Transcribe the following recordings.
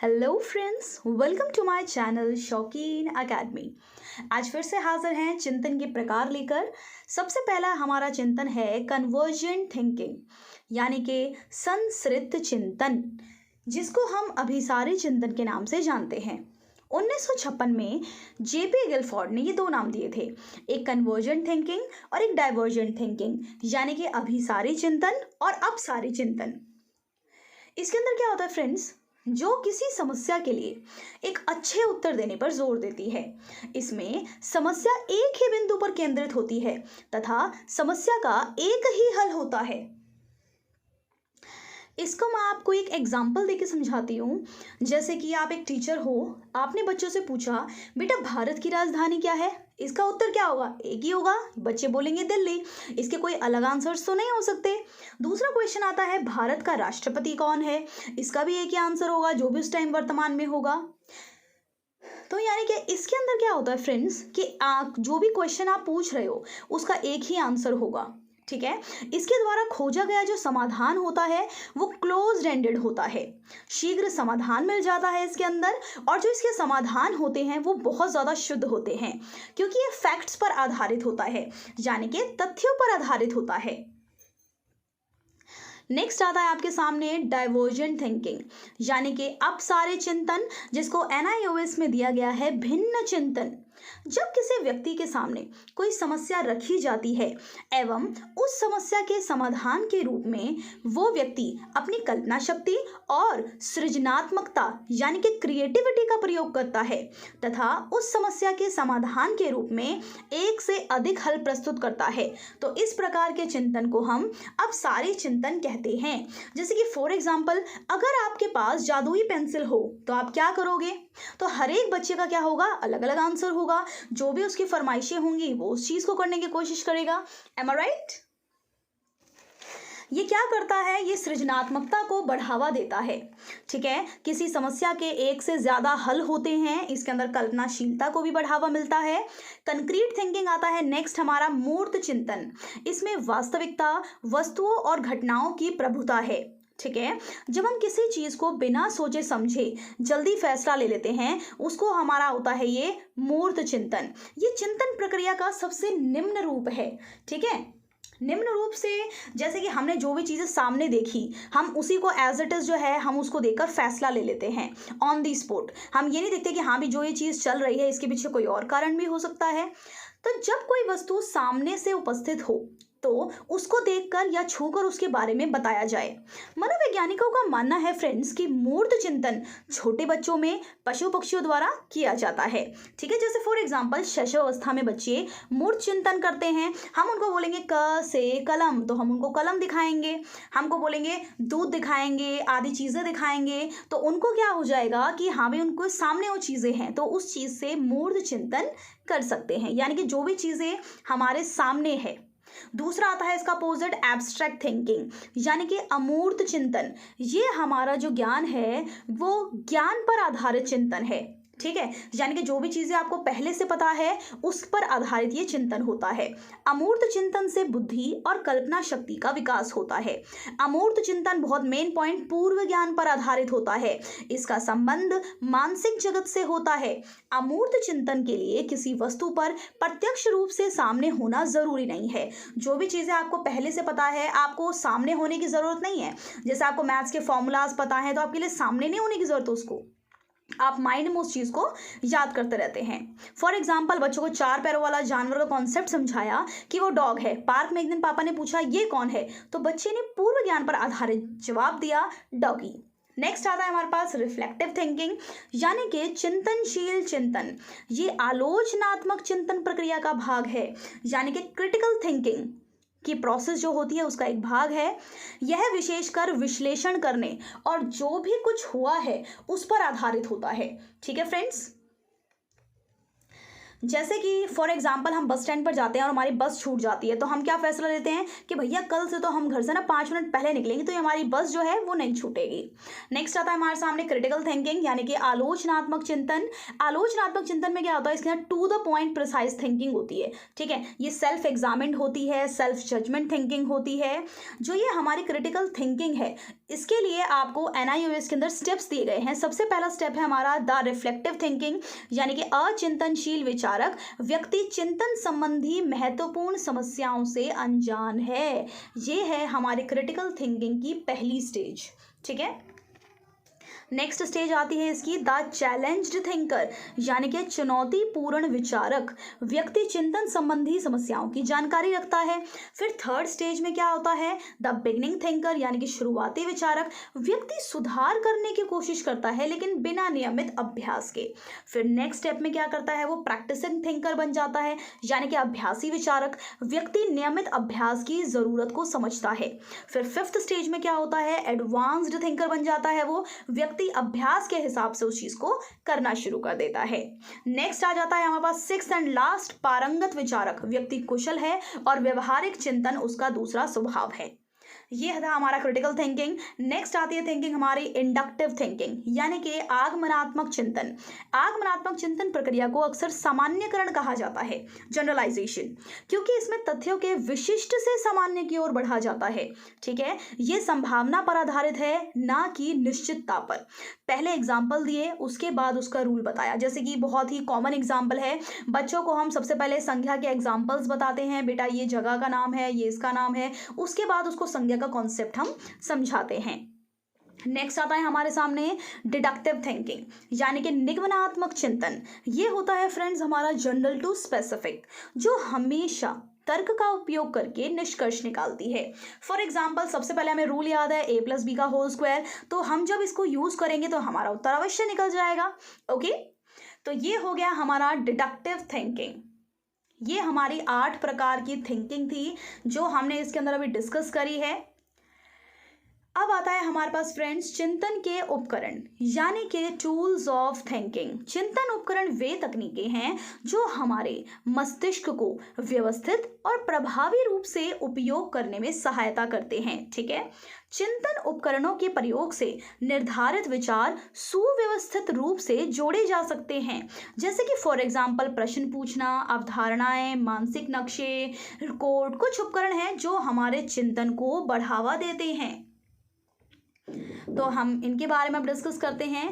Hello friends, welcome to my channel Shaukeen academy. आज फिर से हाजिर हैं चिंतन के प्रकार लेकर। सबसे पहला हमारा चिंतन है कन्वर्जेंट थिंकिंग, यानी कि संस्कृत चिंतन, जिसको हम अभिसारी चिंतन के नाम से जानते हैं। 1956 में जेपी गिलफोर्ड ने ये दो नाम दिए थे, एक कन्वर्जेंट थिंकिंग और एक डाइवर्जेंट थिंकिंग, यानी कि अभिसारी चिंतन और अपसारी चिंतन। इसके अंदर क्या होता है फ्रेंड्स, जो किसी समस्या के लिए एक अच्छे उत्तर देने पर जोर देती है। इसमें समस्या एक ही बिंदु पर केंद्रित होती है तथा समस्या का एक ही हल होता है। इसको मैं आपको एक एग्जाम्पल देके समझाती हूँ। जैसे कि आप एक टीचर हो, आपने बच्चों से पूछा, बेटा भारत की राजधानी क्या है? इसका उत्तर क्या होगा? एक ही होगा। बच्चे बोलेंगे दिल्ली। इसके कोई अलग आंसर्स तो नहीं हो सकते। दूसरा क्वेश्चन आता है, भारत का राष्ट्रपति कौन है? इसका भी एक ही आंसर होगा, जो भी उस टाइम वर्तमान में होगा। तो यानी कि इसके अंदर क्या होता है फ्रेंड्स कि जो भी क्वेश्चन आप पूछ रहे हो उसका एक ही आंसर होगा। ठीक है, इसके द्वारा खोजा गया जो समाधान होता है वो क्लोज एंडेड होता है, शीघ्र समाधान मिल जाता है इसके अंदर। और जो इसके समाधान होते हैं वो बहुत ज़्यादा शुद्ध होते हैं, क्योंकि ये फैक्ट्स पर आधारित होता है, यानी कि तथ्यों पर आधारित होता है। नेक्स्ट आता है आपके सामने डाइवर्जेंट थिंकिंग, यानी कि अपसारी चिंतन, जिसको NIOS में दिया गया है भिन्न चिंतन। जब किसी व्यक्ति के सामने कोई समस्या रखी जाती है एवं उस समस्या के समाधान के रूप में वो व्यक्ति अपनी कल्पना शक्ति और सृजनात्मकता यानी कि क्रिएटिविटी का प्रयोग करता है तथा उस समस्या के समाधान के रूप में एक से अधिक हल प्रस्तुत करता है, तो इस प्रकार के चिंतन को हम अपसारी चिंतन कहते हैं। जैसे कि फॉर एग्जाम्पल, अगर आपके पास जादुई पेंसिल हो तो आप क्या करोगे? तो हर एक बच्चे का क्या होगा? अलग अलग आंसर होगा। जो भी उसकी फरमाइशें होंगी वो उस चीज को करने की कोशिश करेगा। एम आई राइट? ये क्या करता है? ये सृजनात्मकता को बढ़ावा देता है। ठीक है, किसी समस्या के एक से ज्यादा हल होते हैं, इसके अंदर कल्पनाशीलता को भी बढ़ावा मिलता है। कंक्रीट थिंकिंग आता है नेक्स्ट हमारा मूर्त चिंतन। इसमें वास्तविकता, वस्तुओं और घटनाओं की प्रभुता है। ठीक है, जब हम किसी चीज को बिना सोचे समझे जल्दी फैसला ले लेते हैं उसको हमारा होता है ये मूर्त चिंतन। ये चिंतन प्रक्रिया का सबसे निम्न रूप है। ठीक है, निम्न रूप से जैसे कि हमने जो भी चीज़ें सामने देखी हम उसी को एज इट इज़ जो है हम उसको देखकर फैसला ले लेते हैं ऑन दी स्पॉट। हम ये नहीं देखते कि हाँ भी जो ये चीज़ चल रही है इसके पीछे कोई और कारण भी हो सकता है। तो जब कोई वस्तु सामने से उपस्थित हो तो उसको देखकर या छूकर उसके बारे में बताया जाए। मनोवैज्ञानिकों का मानना है फ्रेंड्स कि मूर्त चिंतन छोटे बच्चों में पशु पक्षियों द्वारा किया जाता है। ठीक है, जैसे फॉर एग्जांपल शैशवावस्था में बच्चे मूर्त चिंतन करते हैं। हम उनको बोलेंगे क से कलम, तो हम उनको कलम दिखाएंगे। हमको बोलेंगे दूध दिखाएंगे, आदि चीज़ें दिखाएंगे, तो उनको क्या हो जाएगा कि हाँ भी उनको सामने वो चीज़ें हैं तो उस चीज़ से मूर्त चिंतन कर सकते हैं, यानी कि जो भी चीज़ें हमारे सामने है। दूसरा आता है इसका अपोजिट एब्स्ट्रैक्ट थिंकिंग, यानी कि अमूर्त चिंतन। ये हमारा जो ज्ञान है वो ज्ञान पर आधारित चिंतन है। ठीक है, यानी कि जो भी चीजें आपको पहले से पता है उस पर आधारित ये चिंतन होता है। अमूर्त चिंतन से बुद्धि और कल्पना शक्ति का विकास होता है। अमूर्त चिंतन बहुत मेन पॉइंट पूर्व ज्ञान पर आधारित होता है। इसका संबंध मानसिक जगत से होता है। अमूर्त चिंतन के लिए किसी वस्तु पर प्रत्यक्ष रूप से सामने होना जरूरी नहीं है। जो भी चीजें आपको पहले से पता है आपको सामने होने की जरूरत नहीं है। जैसे आपको मैथ्स के फॉर्मूलाज पता है तो आपके लिए सामने नहीं होने की जरूरत है, उसको आप माइंड में उस चीज को याद करते रहते हैं। फॉर एग्जाम्पल, बच्चों को 4 पैरों वाला जानवर का कॉन्सेप्ट समझाया कि वो डॉग है। पार्क में एक दिन पापा ने पूछा ये कौन है, तो बच्चे ने पूर्व ज्ञान पर आधारित जवाब दिया, डॉगी। नेक्स्ट आता है हमारे पास रिफ्लेक्टिव थिंकिंग, यानी कि चिंतनशील चिंतन। ये आलोचनात्मक चिंतन प्रक्रिया का भाग है, यानी कि क्रिटिकल थिंकिंग की प्रोसेस जो होती है उसका एक भाग है। यह विशेषकर विश्लेषण करने और जो भी कुछ हुआ है उस पर आधारित होता है। ठीक है फ्रेंड्स, जैसे कि फॉर एग्जांपल हम बस स्टैंड पर जाते हैं और हमारी बस छूट जाती है, तो हम क्या फैसला लेते हैं कि भैया कल से तो हम घर से ना 5 मिनट पहले निकलेंगे, तो ये हमारी बस जो है वो नहीं छूटेगी। नेक्स्ट आता है हमारे सामने क्रिटिकल थिंकिंग, यानी कि आलोचनात्मक चिंतन। आलोचनात्मक चिंतन में क्या होता है, इसके अंदर to the point precise thinking होती है, ठीक है। ये सेल्फ एग्जामिन्ड होती है, सेल्फ जजमेंट थिंकिंग होती है। जो ये हमारी क्रिटिकल थिंकिंग है, इसके लिए आपको NIOS के अंदर स्टेप्स दिए गए हैं। सबसे पहला स्टेप है हमारा द रिफ्लेक्टिव थिंकिंग, यानी कि अचिंतनशील विचारक व्यक्ति चिंतन संबंधी महत्वपूर्ण समस्याओं से अनजान है। ये है हमारी क्रिटिकल थिंकिंग की पहली स्टेज, ठीक है। नेक्स्ट स्टेज आती है इसकी द चैलेंज्ड थिंकर, यानी कि चुनौतीपूर्ण विचारक व्यक्ति चिंतन संबंधी समस्याओं की जानकारी रखता है। फिर थर्ड स्टेज में क्या होता है, द बिगनिंग थिंकर, यानी कि शुरुआती विचारक व्यक्ति सुधार करने की कोशिश करता है लेकिन बिना नियमित अभ्यास के। फिर नेक्स्ट स्टेप में क्या करता है, वो प्रैक्टिसिंग थिंकर बन जाता है, यानी कि अभ्यासी विचारक व्यक्ति नियमित अभ्यास की जरूरत को समझता है। फिर फिफ्थ स्टेज में क्या होता है, एडवांस्ड थिंकर बन जाता है, वो व्यक्ति अभ्यास के हिसाब से उस चीज को करना शुरू कर देता है। नेक्स्ट आ जाता है हमारे पास सिक्स्थ एंड लास्ट, पारंगत विचारक व्यक्ति कुशल है और व्यवहारिक चिंतन उसका दूसरा स्वभाव है। ये था हमारा क्रिटिकल थिंकिंग। नेक्स्ट आती है थिंकिंग हमारी इंडक्टिव थिंकिंग, यानी कि आगमनात्मक चिंतन। आगमनात्मक चिंतन प्रक्रिया को अक्सर सामान्यकरण कहा जाता है, जनरलाइजेशन, क्योंकि इसमें तथ्यों के विशिष्ट से सामान्य की ओर बढ़ा जाता है, ठीक है। ये संभावना पर आधारित है, ना कि निश्चितता पर। पहले एग्जाम्पल दिए, उसके बाद उसका रूल बताया। जैसे कि बहुत ही कॉमन एग्जाम्पल है, बच्चों को हम सबसे पहले संख्या के एग्जाम्पल्स बताते हैं, बेटा ये जगह का नाम है, ये इसका नाम है, उसके बाद उसको संज्ञा का कॉन्सेप्ट हम समझाते हैं। नेक्स्ट आता है हमारे सामने डिडक्टिव थिंकिंग, यानी कि निगमनात्मक चिंतन। ये होता है फ्रेंड्स हमारा जनरल टू स्पेसिफिक, जो हमेशा तर्क का उपयोग करके निष्कर्ष निकालती है। फॉर एग्जाम्पल सबसे पहले हमें रूल याद है A+B का होल स्क्वायर, तो हम जब इसको यूज करेंगे तो हमारा उत्तर अवश्य निकल जाएगा। ओके, तो ये हो गया हमारा डिडक्टिव थिंकिंग। ये हमारी 8 प्रकार की थिंकिंग थी जो हमने इसके अंदर अभी डिस्कस करी है। अब आता है हमारे पास फ्रेंड्स चिंतन के उपकरण, यानी कि टूल्स ऑफ थिंकिंग। चिंतन उपकरण वे तकनीकें हैं जो हमारे मस्तिष्क को व्यवस्थित और प्रभावी रूप से उपयोग करने में सहायता करते हैं, ठीक है। चिंतन उपकरणों के प्रयोग से निर्धारित विचार सुव्यवस्थित रूप से जोड़े जा सकते हैं, जैसे कि फॉर एग्जाम्पल प्रश्न पूछना, अवधारणाएं, मानसिक नक्शे, कोड। कुछ उपकरण हैं जो हमारे चिंतन को बढ़ावा देते हैं, तो हम इनके बारे में अब डिस्कस करते हैं।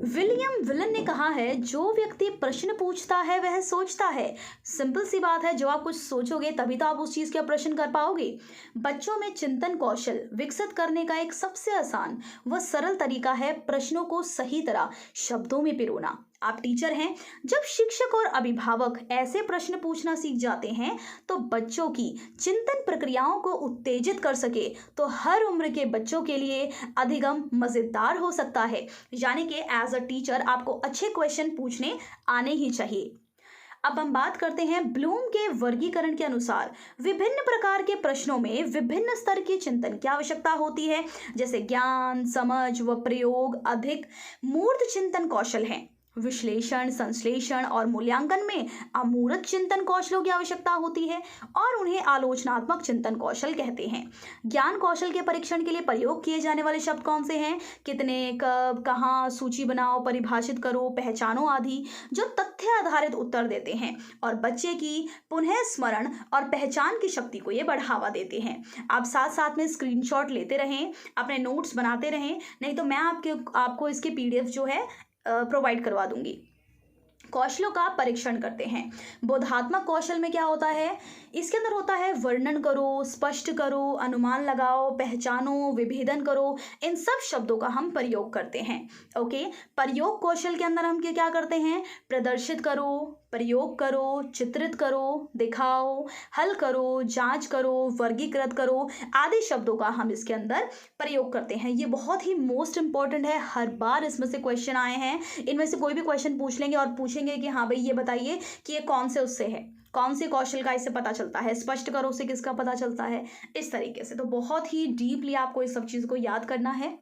विलियम विलन ने कहा है, जो व्यक्ति प्रश्न पूछता है वह सोचता है। सिंपल सी बात है, जब आप कुछ सोचोगे तभी तो आप उस चीज़ का प्रश्न कर पाओगे। बच्चों में चिंतन कौशल विकसित करने का एक सबसे आसान व सरल तरीका है प्रश्नों को सही तरह शब्दों में पिरोना। आप टीचर हैं, जब शिक्षक और अभिभावक ऐसे प्रश्न पूछना सीख जाते हैं तो बच्चों की चिंतन प्रक्रियाओं को उत्तेजित कर सके तो हर उम्र के बच्चों के लिए अधिगम मजेदार हो सकता है। यानी कि एज अ टीचर आपको अच्छे क्वेश्चन पूछने आने ही चाहिए। अब हम बात करते हैं ब्लूम के वर्गीकरण के अनुसार विभिन्न प्रकार के प्रश्नों में विभिन्न स्तर के चिंतन की आवश्यकता होती है, जैसे ज्ञान, समझ व प्रयोग अधिक मूर्त चिंतन कौशल हैं। विश्लेषण, संश्लेषण और मूल्यांकन में अमूर्त चिंतन कौशलों की आवश्यकता होती है और उन्हें आलोचनात्मक चिंतन कौशल कहते हैं। ज्ञान कौशल के परीक्षण के लिए प्रयोग किए जाने वाले शब्द कौन से हैं? कितने, कब, कहाँ, सूची बनाओ, परिभाषित करो, पहचानो आदि, जो तथ्य आधारित उत्तर देते हैं और बच्चे की पुनः स्मरण और पहचान की शक्ति को ये बढ़ावा देते हैं। आप साथ साथ में स्क्रीनशॉट लेते रहें, अपने नोट्स बनाते रहें, नहीं तो मैं आपको इसके PDF जो है प्रोवाइड करवा दूंगी। कौशलों का परीक्षण करते हैं। बोधात्मक कौशल में क्या होता है? इसके अंदर होता है वर्णन करो, स्पष्ट करो, अनुमान लगाओ, पहचानो, विभेदन करो। इन सब शब्दों का हम प्रयोग करते हैं। ओके, प्रयोग कौशल के अंदर हम क्या करते हैं? प्रदर्शित करो, प्रयोग करो, चित्रित करो, दिखाओ, हल करो, जांच करो, वर्गीकृत करो आदि शब्दों का हम इसके अंदर प्रयोग करते हैं। ये बहुत ही मोस्ट इंपॉर्टेंट है, हर बार इसमें से क्वेश्चन आए हैं। इनमें से कोई भी क्वेश्चन पूछ लेंगे और पूछेंगे कि हाँ भाई ये बताइए कि ये कौन से उससे है, कौन से कौशल का इससे पता चलता है, स्पष्ट करो से किसका पता चलता है, इस तरीके से। तो बहुत ही डीपली आपको इस सब चीज़ को याद करना है।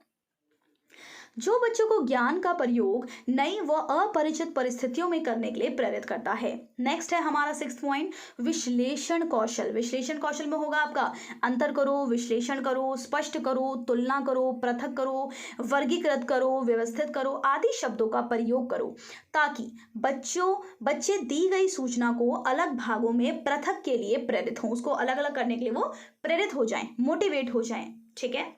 जो बच्चों को ज्ञान का प्रयोग नई व अपरिचित परिस्थितियों में करने के लिए प्रेरित करता है। नेक्स्ट है हमारा 6th पॉइंट, विश्लेषण कौशल। विश्लेषण कौशल में होगा आपका अंतर करो, विश्लेषण करो, स्पष्ट करो, तुलना करो, पृथक करो, वर्गीकृत करो, व्यवस्थित करो आदि शब्दों का प्रयोग करो, ताकि बच्चे दी गई सूचना को अलग भागों में पृथक के लिए प्रेरित हों, उसको अलग अलग करने के लिए वो प्रेरित हो जाएं, मोटिवेट हो जाएं। ठीक है,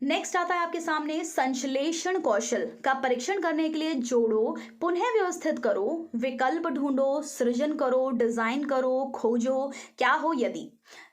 नेक्स्ट आता है आपके सामने संश्लेषण कौशल का परीक्षण करने के लिए जोड़ो, पुनः व्यवस्थित करो, विकल्प ढूंढो, सृजन करो, डिजाइन करो, खोजो, क्या हो यदि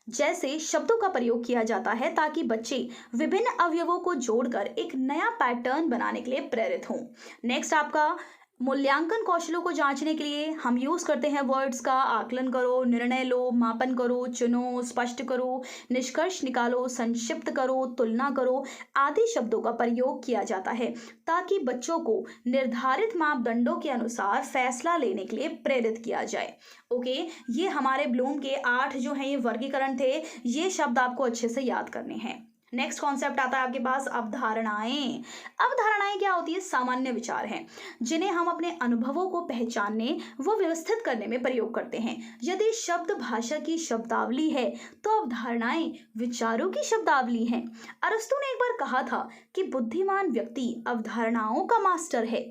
जैसे शब्दों का प्रयोग किया जाता है, ताकि बच्चे विभिन्न अवयवों को जोड़कर एक नया पैटर्न बनाने के लिए प्रेरित हों। नेक्स्ट आपका मूल्यांकन कौशलों को जांचने के लिए हम यूज करते हैं वर्ड्स का आकलन करो, निर्णय लो, मापन करो, चुनो, स्पष्ट करो, निष्कर्ष निकालो, संक्षिप्त करो, तुलना करो आदि शब्दों का प्रयोग किया जाता है, ताकि बच्चों को निर्धारित मापदंडों के अनुसार फैसला लेने के लिए प्रेरित किया जाए। ओके, ये हमारे ब्लूम के 8 जो हैं ये वर्गीकरण थे, ये शब्द आपको अच्छे से याद करने हैं। नेक्स्ट कॉन्सेप्ट आता है आपके पास अवधारणाएं। अवधारणाएं क्या होती है? सामान्य विचार हैं जिन्हें हम अपने अनुभवों को पहचानने व व्यवस्थित करने में प्रयोग करते हैं। यदि शब्द भाषा की शब्दावली है तो अवधारणाएं विचारों की शब्दावली हैं। अरस्तु ने एक बार कहा था कि बुद्धिमान व्यक्ति अवधारणाओं का मास्टर है।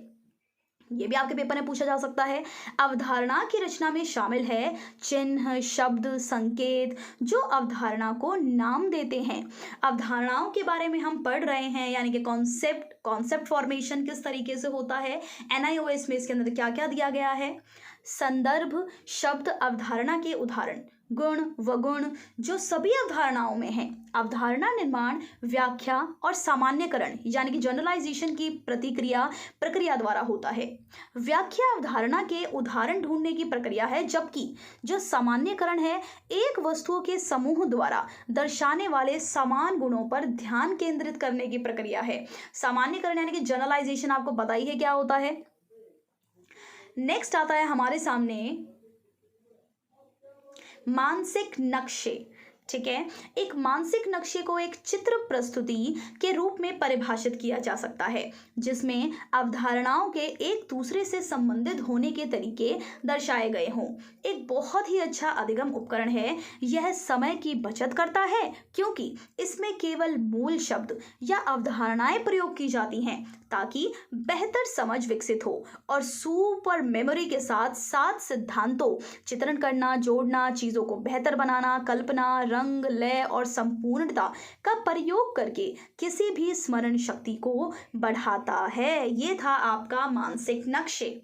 ये भी आपके पेपर में पूछा जा सकता है। अवधारणा की रचना में शामिल है चिन्ह, शब्द, संकेत जो अवधारणा को नाम देते हैं। अवधारणाओं के बारे में हम पढ़ रहे हैं, यानी कि कॉन्सेप्ट फॉर्मेशन किस तरीके से होता है, NIOS में इसके अंदर क्या क्या दिया गया है। संदर्भ शब्द अवधारणा के उदाहरण, गुण वगुण जो सभी अवधारणाओं में हैं। अवधारणा निर्माण, व्याख्या और सामान्यकरण यानी कि जनरलाइजेशन की प्रक्रिया द्वारा होता है। व्याख्या अवधारणा के उदाहरण ढूंढने की प्रक्रिया है, जबकि जो सामान्यकरण है एक वस्तुओं के समूह द्वारा दर्शाने वाले समान गुणों पर ध्यान केंद्रित करने की प्रक्रिया है। सामान्यकरण यानी कि जनरलाइजेशन आपको पता ही है क्या होता है। नेक्स्ट आता है हमारे सामने मानसिक नक्शे। ठीक है, एक मानसिक नक्शे को एक चित्र प्रस्तुति के रूप में परिभाषित किया जा सकता है, जिसमें अवधारणाओं के एक दूसरे से संबंधित होने के तरीके दर्शाए गए हों। एक बहुत ही अच्छा अधिगम उपकरण है। यह समय की बचत करता है क्योंकि इसमें केवल मूल शब्द या अवधारणाएं प्रयोग की जाती हैं, ताकि बेहतर समझ विकसित हो और सुपर मेमोरी के साथ सात सिद्धांतों चित्रण करना, जोड़ना, चीजों को बेहतर बनाना, कल्पना, रंग, लय और संपूर्णता का प्रयोग करके किसी भी स्मरण शक्ति को बढ़ाता है। ये था आपका मानसिक नक्शे।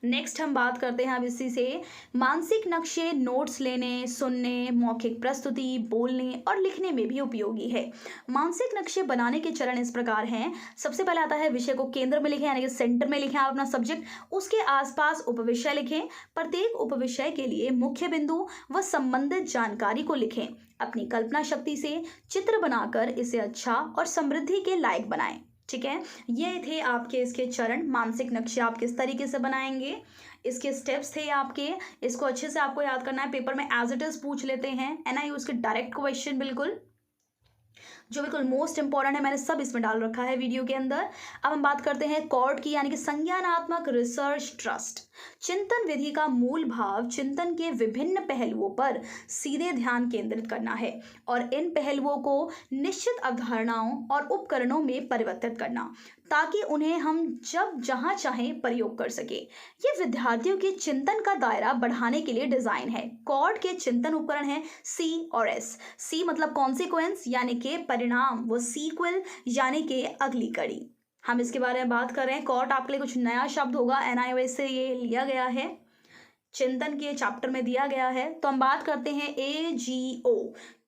नेक्स्ट हम बात करते हैं अब इसी से। मानसिक नक्शे नोट्स लेने, सुनने, मौखिक प्रस्तुति, बोलने और लिखने में भी उपयोगी है। मानसिक नक्शे बनाने के चरण इस प्रकार हैं। सबसे पहले आता है विषय को केंद्र में लिखें, यानी कि सेंटर में लिखें आप अपना सब्जेक्ट। उसके आसपास उपविषय लिखें। प्रत्येक उपविषय के लिए मुख्य बिंदु व संबंधित जानकारी को लिखें। अपनी कल्पना शक्ति से चित्र बनाकर इसे अच्छा और समृद्धि के लायक बनाएं। ठीक है, ये थे आपके इसके चरण। मानसिक नक्शे आप किस तरीके से बनाएंगे, इसके स्टेप्स थे आपके। इसको अच्छे से आपको याद करना है। पेपर में एज इट इज पूछ लेते हैं, NIOS उसके डायरेक्ट क्वेश्चन बिल्कुल जो बिल्कुल मोस्ट इंपॉर्टेंट है, मैंने सब इसमें डाल रखा है वीडियो के अंदर। अब हम बात करते हैं कॉर्ड की, यानी कि संज्ञानात्मक रिसर्च ट्रस्ट। चिंतन विधि का मूल भाव चिंतन के विभिन्न पहलुओं पर सीधे ध्यान केंद्रित करना है और इन पहलुओं को निश्चित अवधारणाओं और उपकरणों में परिवर्तित करना, ताकि उन्हें हम जब जहां चाहें प्रयोग कर सके। ये विद्यार्थियों के चिंतन का दायरा बढ़ाने के लिए डिजाइन है। कॉर्ड के चिंतन उपकरण हैं C और S। C मतलब कॉन्सिक्वेंस यानी कि परिणाम, व सीक्वल यानी कि अगली कड़ी। हम इसके बारे में बात कर रहे हैं। कॉर्ड आपके लिए कुछ नया शब्द होगा, NIOS से ये लिया गया है, चिंतन के चैप्टर में दिया गया है। तो हम बात करते हैं AGO,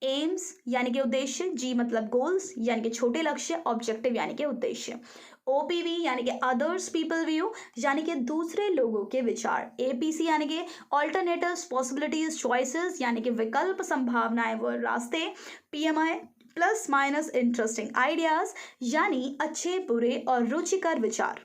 एम्स यानी कि उद्देश्य, G मतलब गोल्स यानी कि छोटे लक्ष्य, ऑब्जेक्टिव यानी कि उद्देश्य, OPV यानी कि अदर्स पीपल व्यू यानी कि दूसरे लोगों के विचार, APC यानी कि ऑल्टरनेटिव्स, पॉसिबिलिटीज, चॉइसेस यानी कि विकल्प, संभावनाएं व रास्ते, PMI plus minus interesting ideas यानी अच्छे, बुरे और रुचिकर विचार।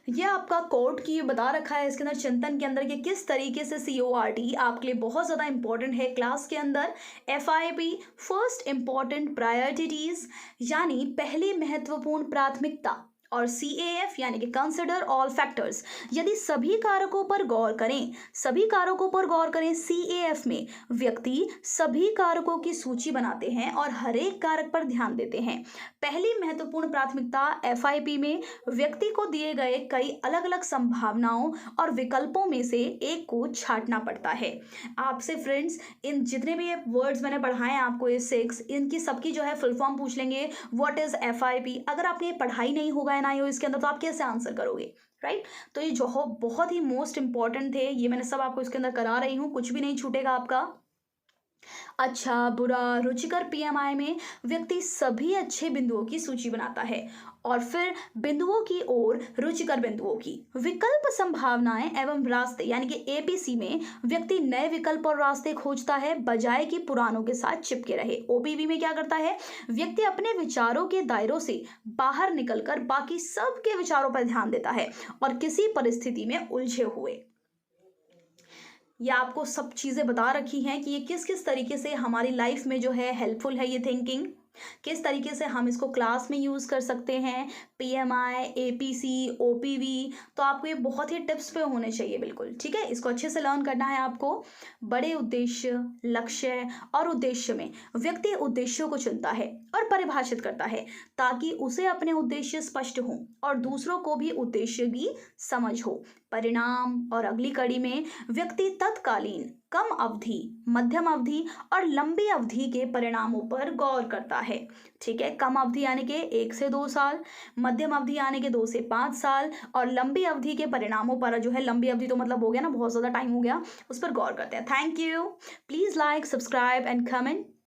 ये आपका कोर्ट की बता रखा है इसके अंदर चिंतन के अंदर कि किस तरीके से CORT आपके लिए बहुत ज़्यादा इंपॉर्टेंट है क्लास के अंदर। FIP फर्स्ट इंपॉर्टेंट प्रायोरिटीज़ यानी पहली महत्वपूर्ण प्राथमिकता, और CAF यानी कि कंसिडर ऑल फैक्टर्स, यदि सभी कारकों पर गौर करें, सभी कारकों पर गौर करें। CAF में व्यक्ति सभी कारकों की सूची बनाते हैं और हर एक कारक पर ध्यान देते हैं। पहली महत्वपूर्ण प्राथमिकता FIP में व्यक्ति को दिए गए कई अलग अलग संभावनाओं और विकल्पों में से एक को छांटना पड़ता है। आपसे फ्रेंड्स इन जितने भी वर्ड्स मैंने पढ़ाए हैं आपको, ये 6, इनकी सबकी जो है फुल फॉर्म पूछ लेंगे। What is FIP? अगर आपने ये पढ़ाई नहीं होगा ना हो इसके अंदर तो आप कैसे आंसर करोगे, राइट? तो ये जो बहुत ही मोस्ट इंपॉर्टेंट थे, ये मैंने सब आपको इसके अंदर करा रही हूँ, कुछ भी नहीं छूटेगा आपका। अच्छा, बुरा, रुचिकर PMI में व्यक्ति सभी अच्छे बिंदुओं की सूची बनाता है और फिर बिंदुओं की ओर रुचिकर बिंदुओं की विकल्प संभावनाएं एवं रास्ते यानी कि APC में व्यक्ति नए विकल्प और रास्ते खोजता है बजाय कि पुरानों के साथ चिपके रहे। OPV में क्या करता है, व्यक्ति अपने विचारों के दायरों से बाहर निकलकर बाकी सबके विचारों पर ध्यान देता है और किसी परिस्थिति में उलझे हुए। ये आपको सब चीज़ें बता रखी हैं कि ये किस किस तरीके से हमारी लाइफ में जो है हेल्पफुल है, ये थिंकिंग किस तरीके से हम इसको क्लास में यूज़ कर सकते हैं। PMI, APC, OPV, तो आपको ये बहुत ही टिप्स पे होने चाहिए बिल्कुल, ठीक है। इसको अच्छे से लर्न करना है आपको। बड़े उद्देश्य, लक्ष्य और उद्देश्य में व्यक्ति उद्देश्यों को चुनता है और परिभाषित करता है ताकि उसे अपने उद्देश्य स्पष्ट हों और दूसरों को भी उद्देश्य की समझ हो। परिणाम और अगली कड़ी में व्यक्ति तत्कालीन, कम अवधि, मध्यम अवधि और लंबी अवधि के परिणामों पर गौर करता है, ठीक है। कम अवधि यानी कि 1 से 2 साल, मध्यम अवधि यानी कि 2 से 5 साल और लंबी अवधि के परिणामों पर जो है, लंबी अवधि तो मतलब हो गया ना, बहुत ज़्यादा टाइम हो गया, उस पर गौर करते हैं। Thank you. Please like, subscribe and comment.